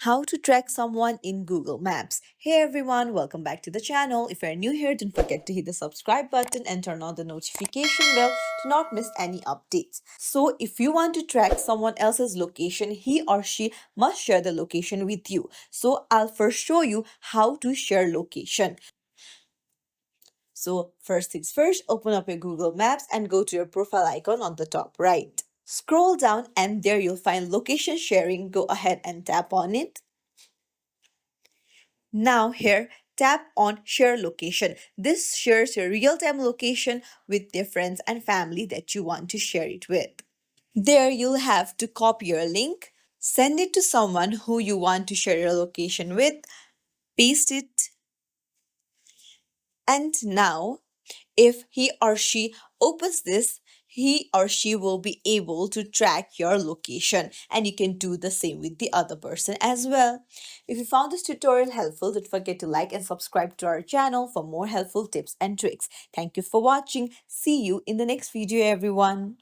How to track someone in Google Maps. Hey everyone, welcome back to the channel. If you're new here, don't forget to hit the subscribe button and turn on the notification bell to not miss any updates. So, if you want to track someone else's location, he or she must share the location with you. So, I'll first show you how to share location. So, first things first, open up your Google Maps and go to your profile icon on the top right. Scroll down and there you'll find location sharing. Go ahead and tap on it. Now here, tap on share location. This shares your real-time location with your friends and family that you want to share it with. There you'll have to copy your link, send it to someone who you want to share your location with, paste it, and now if he or she opens this, he or she will be able to track your location, and you can do the same with the other person as well. If you found this tutorial helpful, don't forget to like and subscribe to our channel for more helpful tips and tricks. Thank you for watching. See you in the next video, everyone.